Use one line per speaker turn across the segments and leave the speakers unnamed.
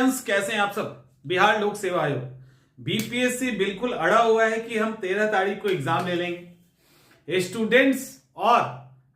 Students, कैसे हैं आप सब। बिहार लोक सेवा आयोग बीपीएससी बिल्कुल अड़ा हुआ है कि हम 13 तारीख को एग्जाम ले लेंगे। स्टूडेंट्स और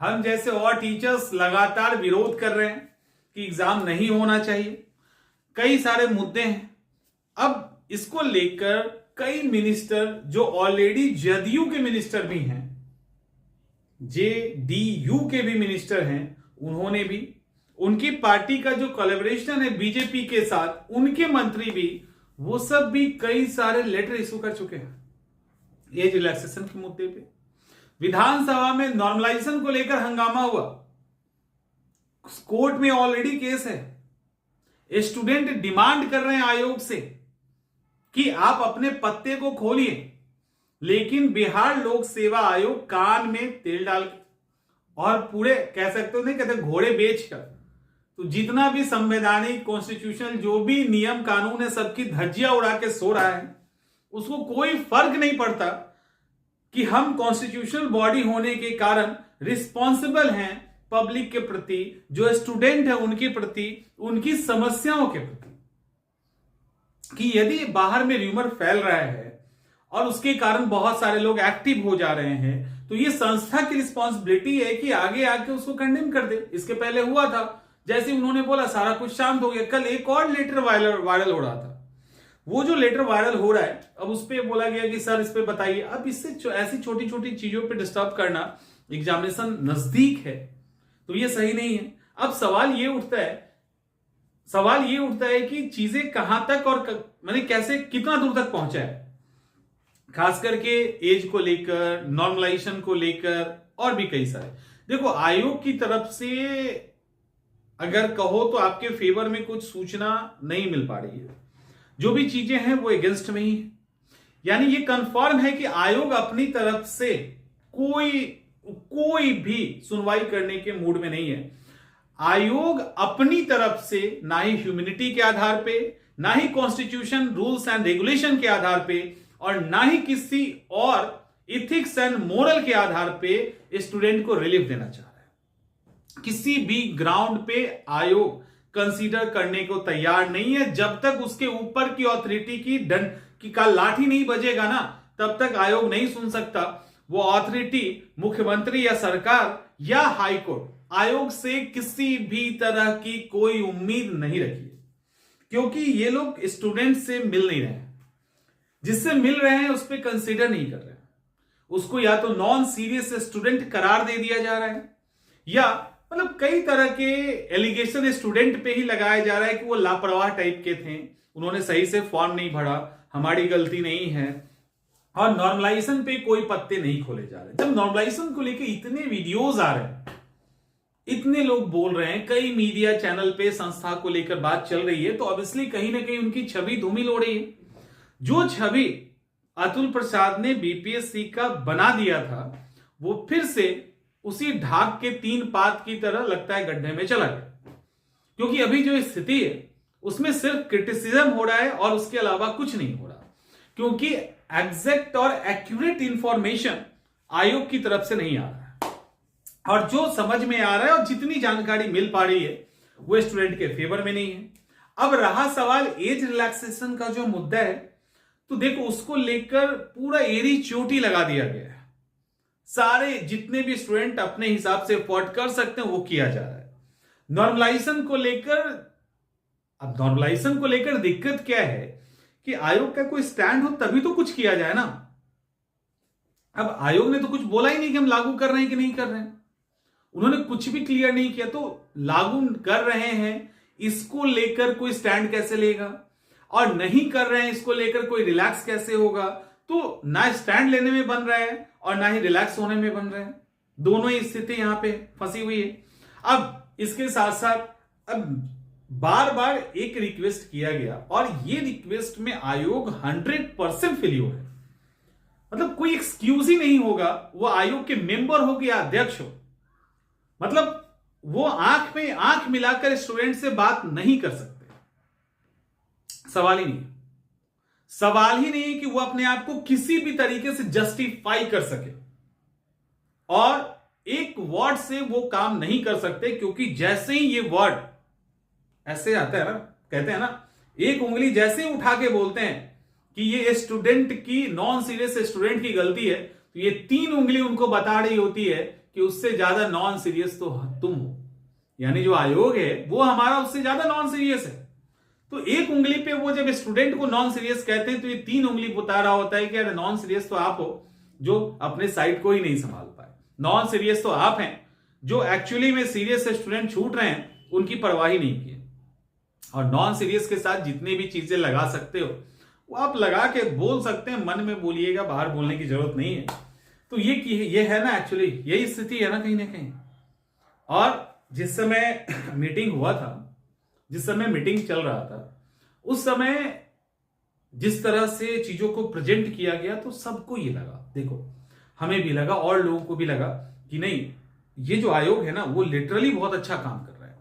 हम जैसे और टीचर्स लगातार विरोध कर रहे हैं कि एग्जाम नहीं होना चाहिए। कई सारे मुद्दे हैं। अब इसको लेकर कई मिनिस्टर जो ऑलरेडी जदयू के मिनिस्टर भी हैं, जेडीयू के भी मिनिस्टर हैं, उन्होंने भी, उनकी पार्टी का जो कोलैबोरेशन है बीजेपी के साथ, उनके मंत्री भी, वो सब भी कई सारे लेटर इशू कर चुके हैं एज रिलैक्सेशन के मुद्दे पे। विधानसभा में नॉर्मलाइजेशन को लेकर हंगामा हुआ, कोर्ट में ऑलरेडी केस है। स्टूडेंट डिमांड कर रहे हैं आयोग से कि आप अपने पत्ते को खोलिए, लेकिन बिहार लोक सेवा आयोग कान में तेल डाल के और पूरे कह सकते हो, नहीं कहते, घोड़े बेचकर, तो जितना भी संवैधानिक कॉन्स्टिट्यूशनल जो भी नियम कानून है सबकी धज्जियां उड़ा के सो रहा है। उसको कोई फर्क नहीं पड़ता कि हम कॉन्स्टिट्यूशनल बॉडी होने के कारण रिस्पॉन्सिबल हैं पब्लिक के प्रति, जो स्टूडेंट है उनके प्रति, उनकी समस्याओं के प्रति। कि यदि बाहर में र्यूमर फैल रहा है और उसके कारण बहुत सारे लोग एक्टिव हो जा रहे हैं, तो ये संस्था की रिस्पॉन्सिबिलिटी है कि आगे आके उसको कंडेम कर दे। इसके पहले हुआ था, जैसे उन्होंने बोला सारा कुछ शांत हो गया। कल एक और लेटर वायरल हो रहा था। वो जो लेटर वायरल हो रहा है, अब उस पर बोला गया कि सर इस पे बताइए। अब इससे ऐसी छोटी छोटी चीजों पे डिस्टर्ब करना, एग्जामिनेशन नजदीक है तो ये सही नहीं है। अब सवाल ये उठता है कि चीजें कहां तक और मैंने कैसे कितना दूर तक पहुंचा है, खास करके एज को लेकर, नॉर्मलाइजेशन को लेकर और भी कई सारे। देखो, आयोग की तरफ से अगर कहो तो आपके फेवर में कुछ सूचना नहीं मिल पा रही है। जो भी चीजें हैं वो अगेंस्ट में ही है। यानी ये कंफर्म है कि आयोग अपनी तरफ से कोई भी सुनवाई करने के मूड में नहीं है। आयोग अपनी तरफ से ना ही ह्यूमैनिटी के आधार पे, ना ही कॉन्स्टिट्यूशन रूल्स एंड रेगुलेशन के आधार पे, और ना ही किसी और इथिक्स एंड मोरल के आधार पे स्टूडेंट को रिलीफ देना चाह रहा है। किसी भी ग्राउंड पे आयोग कंसीडर करने को तैयार नहीं है। जब तक उसके ऊपर की ऑथोरिटी की दंड की का लाठी नहीं बजेगा ना, तब तक आयोग नहीं सुन सकता। वो ऑथोरिटी मुख्यमंत्री या सरकार या हाईकोर्ट, आयोग से किसी भी तरह की कोई उम्मीद नहीं रखिए, क्योंकि ये लोग स्टूडेंट से मिल नहीं रहे हैं। जिससे मिल रहे हैं उस पर कंसीडर नहीं कर रहे हैं। उसको या तो नॉन सीरियस स्टूडेंट करार दे दिया जा रहा है, या मतलब कई तरह के एलिगेशन स्टूडेंट पे ही लगाया जा रहा है कि वो लापरवाह टाइप के थे, उन्होंने सही से फॉर्म नहीं भरा, हमारी गलती नहीं है। और नॉर्मलाइजेशन पे कोई पत्ते नहीं खोले जा रहे। जब नॉर्मलाइजेशन को लेके इतने वीडियोज आ रहे हैं, इतने लोग बोल रहे हैं, कई मीडिया चैनल पे संस्था को लेकर बात चल रही है, तो ऑब्वियसली कहीं ना कहीं उनकी छवि धूमिल हो रही है। जो छवि अतुल प्रसाद ने बीपीएससी का बना दिया था, वो फिर से उसी ढाक के 3 पात की तरह लगता है गड्ढे में चला गया। क्योंकि अभी जो स्थिति है उसमें सिर्फ क्रिटिसिज्म हो रहा है और उसके अलावा कुछ नहीं हो रहा, क्योंकि एग्जैक्ट और एक्यूरेट इंफॉर्मेशन आयोग की तरफ से नहीं आ रहा है। और जो समझ में आ रहा है और जितनी जानकारी मिल पा रही है वो स्टूडेंट के फेवर में नहीं है। अब रहा सवाल एज रिलैक्सेशन का जो मुद्दा है, तो देखो उसको लेकर पूरा एड़ी चोटी लगा दिया गया है। सारे जितने भी स्टूडेंट अपने हिसाब से अफोर्ड कर सकते हैं वो किया जा रहा है। नॉर्मलाइजेशन को लेकर दिक्कत क्या है कि आयोग का कोई स्टैंड हो तभी तो कुछ किया जाए ना। अब आयोग ने तो कुछ बोला ही नहीं कि हम लागू कर रहे हैं कि नहीं कर रहे हैं। उन्होंने कुछ भी क्लियर नहीं किया, तो लागू कर रहे हैं इसको लेकर कोई स्टैंड कैसे लेगा, और नहीं कर रहे हैं इसको लेकर कोई रिलैक्स कैसे होगा। तो ना स्टैंड लेने में बन रहा है और ना ही रिलैक्स होने में बन रहा है। दोनों ही स्थिति यहां पे फंसी हुई है। अब इसके साथ साथ अब बार बार एक रिक्वेस्ट किया गया, और ये रिक्वेस्ट में आयोग 100% फेल्योर है। मतलब कोई एक्सक्यूज ही नहीं होगा, वो आयोग के मेंबर हो या अध्यक्ष हो, मतलब वो आंख में आंख मिलाकर स्टूडेंट से बात नहीं कर सकते। सवाल ही नहीं है कि वो अपने आप को किसी भी तरीके से जस्टिफाई कर सके, और एक वर्ड से वो काम नहीं कर सकते, क्योंकि जैसे ही ये वर्ड ऐसे आता है ना, कहते हैं ना, एक उंगली जैसे ही उठा के बोलते हैं कि ये स्टूडेंट की, नॉन सीरियस स्टूडेंट की गलती है, तो ये 3 उंगली उनको बता रही होती है कि उससे ज्यादा नॉन सीरियस तो तुम हो। यानी जो आयोग है वो हमारा उससे ज्यादा नॉन सीरियस है। तो एक उंगली पे वो जब स्टूडेंट को नॉन सीरियस कहते हैं तो ये 3 उंगली बता रहा होता है कि अरे नॉन सीरियस तो आप हो जो अपने साइड को ही नहीं संभाल पाए, नॉन सीरियस तो आप हैं जो एक्चुअली में सीरियस स्टूडेंट छूट रहे हैं उनकी परवाह ही नहीं किए। और नॉन सीरियस के साथ जितनी भी चीजें लगा सकते हो वो आप लगा के बोल सकते हैं, मन में बोलिएगा, बाहर बोलने की जरूरत नहीं है। तो ये है ना, एक्चुअली यही स्थिति है ना कहीं ना कहीं। और जिस समय मीटिंग हुआ था, जिस समय मीटिंग चल रहा था, उस समय जिस तरह से चीजों को प्रेजेंट किया गया तो सबको ये लगा, देखो हमें भी लगा और लोगों को भी लगा कि नहीं, ये जो आयोग है ना वो लिटरली बहुत अच्छा काम कर रहा है।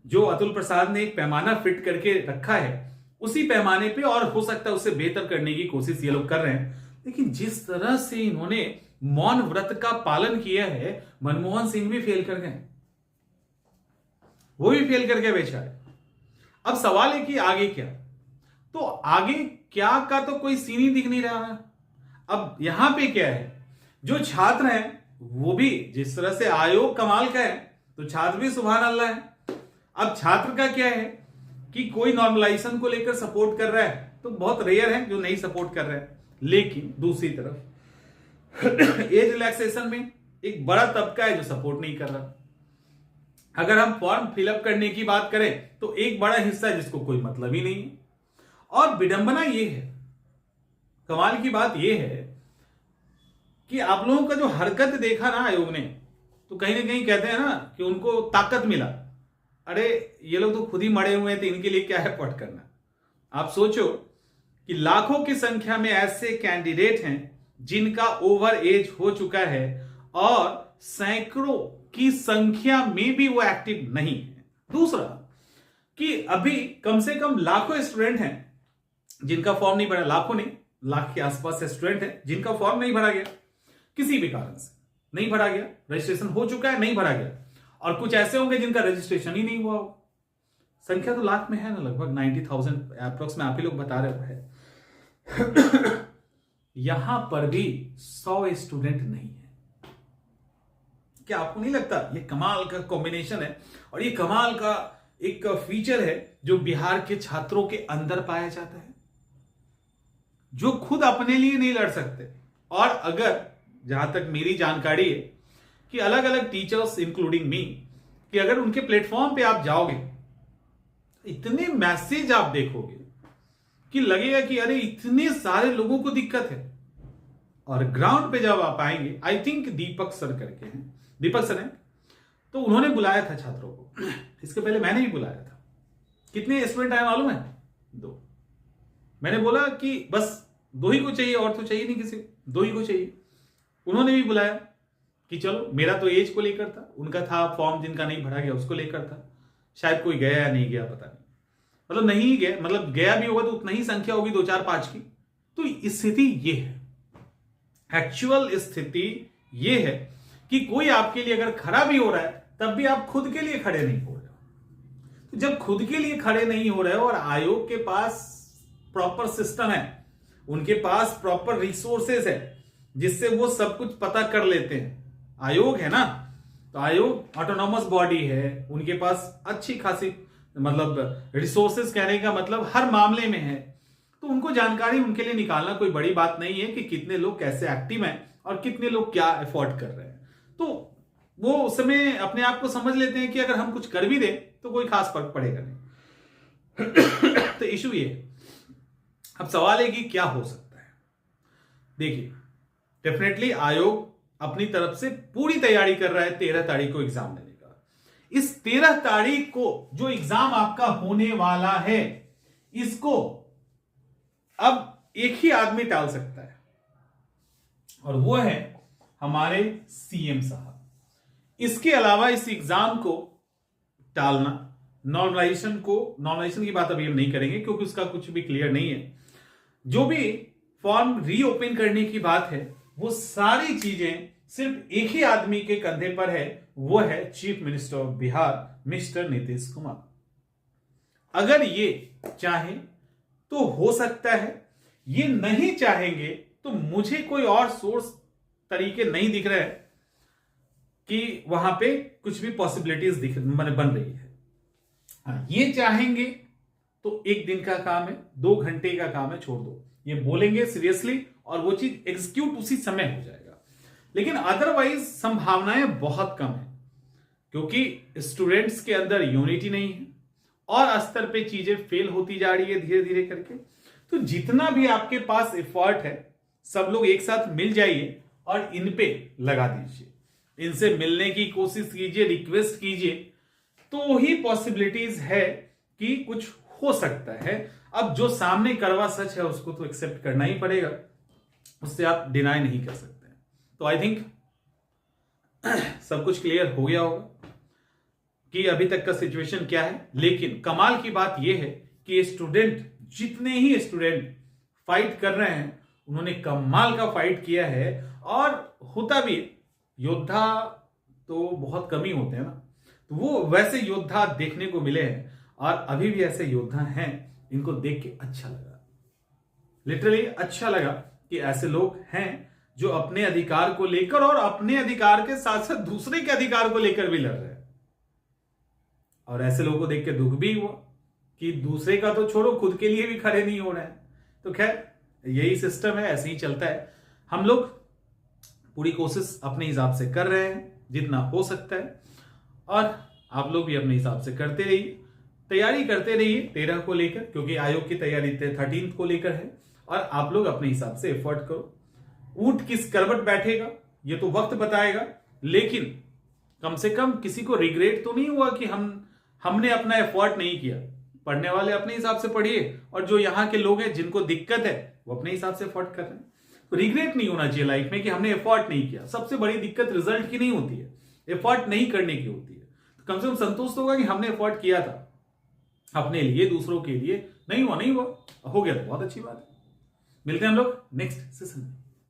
जो अतुल प्रसाद ने एक पैमाना फिट करके रखा है उसी पैमाने पे और हो सकता है उससे बेहतर करने की कोशिश ये लोग कर रहे हैं। लेकिन जिस तरह से इन्होंने मौन व्रत का पालन किया है, मनमोहन सिंह भी फेल कर गए, वो भी फेल कर गए बेचारे। अब सवाल है कि आगे क्या, तो आगे क्या का तो कोई सीन ही दिख नहीं रहा है। अब यहां पे क्या है, जो छात्र हैं वो भी जिस तरह से आयोग कमाल का है तो छात्र भी सुभान अल्लाह है। अब छात्र का क्या है कि कोई नॉर्मलाइजेशन को लेकर सपोर्ट कर रहा है, तो बहुत रेयर है जो नहीं सपोर्ट कर रहा है। लेकिन दूसरी तरफ एज रिलैक्सेशन में एक बड़ा तबका है जो सपोर्ट नहीं कर रहा। अगर हम फॉर्म फिलअप करने की बात करें तो एक बड़ा हिस्सा है जिसको कोई मतलब ही नहीं है। और विडंबना ये है, कमाल की बात ये है कि आप लोगों का जो हरकत देखा ना आयोग ने, तो कहीं ना कहीं कहते हैं ना कि उनको ताकत मिला। अरे ये लोग तो खुद ही मरे हुए हैं तो इनके लिए क्या एफर्ट करना। आप सोचो कि लाखों की संख्या में ऐसे कैंडिडेट हैं जिनका ओवर एज हो चुका है और सैकड़ों की संख्या में भी वो एक्टिव नहीं है। दूसरा कि अभी कम से कम लाखों स्टूडेंट हैं जिनका फॉर्म नहीं भरा, लाखों नहीं, लाख के आसपास स्टूडेंट हैं जिनका फॉर्म नहीं भरा गया, किसी भी कारण से नहीं भरा गया, रजिस्ट्रेशन हो चुका है नहीं भरा गया, और कुछ ऐसे होंगे जिनका रजिस्ट्रेशन ही नहीं हुआ हो। संख्या तो लाख में है ना, लगभग 90,000 अप्रोक्स में आप ही लोग बता रहे हैं। यहां पर भी 100 स्टूडेंट नहीं है। क्या आपको नहीं लगता ये कमाल का कॉम्बिनेशन है और ये कमाल का एक फीचर है जो बिहार के छात्रों के अंदर पाया जाता है, जो खुद अपने लिए नहीं लड़ सकते। और अगर जहां तक मेरी जानकारी है कि अलग अलग टीचर्स इंक्लूडिंग मी, कि अगर उनके प्लेटफॉर्म पे आप जाओगे इतने मैसेज आप देखोगे कि लगेगा कि अरे इतने सारे लोगों को दिक्कत है। और ग्राउंड पे जब आप आएंगे, आई थिंक दीपक सर करके हैं, दीपक सर हैं, तो उन्होंने बुलाया था छात्रों को। इसके पहले मैंने भी बुलाया था। कितने स्टूडेंट आए मालूम है? 2। मैंने बोला कि बस 2 ही को चाहिए और तो चाहिए नहीं किसी को, 2 ही को चाहिए। उन्होंने भी बुलाया कि चलो, मेरा तो एज को लेकर था, उनका था फॉर्म जिनका नहीं भरा गया उसको लेकर था। शायद कोई गया या नहीं गया पता नहीं, मतलब नहीं गया, मतलब गया भी होगा तो उतना ही संख्या होगी 2 4 5 की। तो स्थिति ये है, एक्चुअल स्थिति ये है कि कोई आपके लिए अगर खड़ा भी हो रहा है तब भी आप खुद के लिए खड़े नहीं हो रहे हो। तो जब खुद के लिए खड़े नहीं हो रहे हो और आयोग के पास प्रॉपर सिस्टम है, उनके पास प्रॉपर रिसोर्सेज है जिससे वो सब कुछ पता कर लेते हैं। आयोग है ना, तो आयोग ऑटोनॉमस बॉडी है, उनके पास अच्छी खासी मतलब रिसोर्सेज, कहने का मतलब हर मामले में है। तो उनको जानकारी उनके लिए निकालना कोई बड़ी बात नहीं है कि कितने लोग कैसे एक्टिव हैं और कितने लोग क्या एफोर्ड कर रहे हैं। तो वो उस समय अपने आप को समझ लेते हैं कि अगर हम कुछ कर भी दें तो कोई खास फर्क पड़ेगा नहीं। तो इशू ये है। अब सवाल है कि क्या हो सकता है। देखिए, डेफिनेटली आयोग अपनी तरफ से पूरी तैयारी कर रहा है 13 तारीख को एग्जाम देने का। इस 13 तारीख को जो एग्जाम आपका होने वाला है, इसको अब एक ही आदमी टाल सकता है और वो है हमारे सीएम साहब। इसके अलावा इस एग्जाम को टालना, नॉर्मलाइजेशन की बात अभी हम नहीं करेंगे क्योंकि उसका कुछ भी क्लियर नहीं है। जो भी फॉर्म रीओपन करने की बात है वो सारी चीजें सिर्फ एक ही आदमी के कंधे पर है, वो है chief minister of Bihar mister Nitish Kumar. अगर ये चाहें तो हो सकता है, ये नहीं चाहेंगे तो मुझे कोई और सोर्स तरीके नहीं दिख रहे हैं कि वहां पे कुछ भी पॉसिबिलिटीज बन रही है। हाँ, ये चाहेंगे तो 1 दिन का काम है, 2 घंटे का काम है, छोड़ दो, ये बोलेंगे सीरियसली और वो चीज एग्जीक्यूट उसी समय हो जाएगा। लेकिन अदरवाइज संभावनाएं बहुत कम है, क्योंकि स्टूडेंट्स के अंदर यूनिटी नहीं है और स्तर पे चीजें फेल होती जा रही है धीरे धीरे करके। तो जितना भी आपके पास एफर्ट है, सब लोग एक साथ मिल जाइए और इन पे लगा दीजिए, इनसे मिलने की कोशिश कीजिए, रिक्वेस्ट कीजिए, तो ही पॉसिबिलिटीज है कि कुछ हो सकता है। अब जो सामने करवा सच है उसको तो एक्सेप्ट करना ही पड़ेगा, उससे आप डिनाई नहीं कर सकते। तो आई थिंक सब कुछ क्लियर हो गया होगा कि अभी तक का सिचुएशन क्या है। लेकिन कमाल की बात यह है कि स्टूडेंट, जितने ही स्टूडेंट फाइट कर रहे हैं, उन्होंने कमाल का फाइट किया है। और होता भी, योद्धा तो बहुत कम ही होते हैं ना, तो वो वैसे योद्धा देखने को मिले हैं और अभी भी ऐसे योद्धा हैं। इनको देख के अच्छा लगा, लिटरली अच्छा लगा कि ऐसे लोग हैं जो अपने अधिकार को लेकर और अपने अधिकार के साथ साथ दूसरे के अधिकार को लेकर भी लड़ रहे हैं। और ऐसे लोगों को देख के दुख भी हुआ कि दूसरे का तो छोड़ो, खुद के लिए भी खड़े नहीं हो रहे हैं। तो खैर, यही सिस्टम है, ऐसे ही चलता है। हम लोग पूरी कोशिश अपने हिसाब से कर रहे हैं जितना हो सकता है, और आप लोग भी अपने हिसाब से करते रहिए, तैयारी करते रहिए 13 को लेकर, क्योंकि आयोग की तैयारी 13 को लेकर है। और आप लोग अपने हिसाब से एफर्ट करो। ऊंट किस करवट बैठेगा ये तो वक्त बताएगा, लेकिन कम से कम किसी को रिग्रेट तो नहीं हुआ कि हमने अपना एफर्ट नहीं किया। पढ़ने वाले अपने हिसाब से पढ़िए, और जो यहाँ के लोग हैं जिनको दिक्कत है वो अपने हिसाब से एफर्ट कर रहे हैं। तो रिग्रेट नहीं होना चाहिए लाइफ में कि हमने एफर्ट नहीं किया। सबसे बड़ी दिक्कत रिजल्ट की नहीं होती है, एफर्ट नहीं करने की होती है। तो कम से कम संतुष्ट होगा कि हमने एफर्ट किया था अपने लिए, दूसरों के लिए। नहीं हुआ, नहीं हुआ, हो गया तो बहुत अच्छी बात है। मिलते हैं हम लोग नेक्स्ट सेशन में।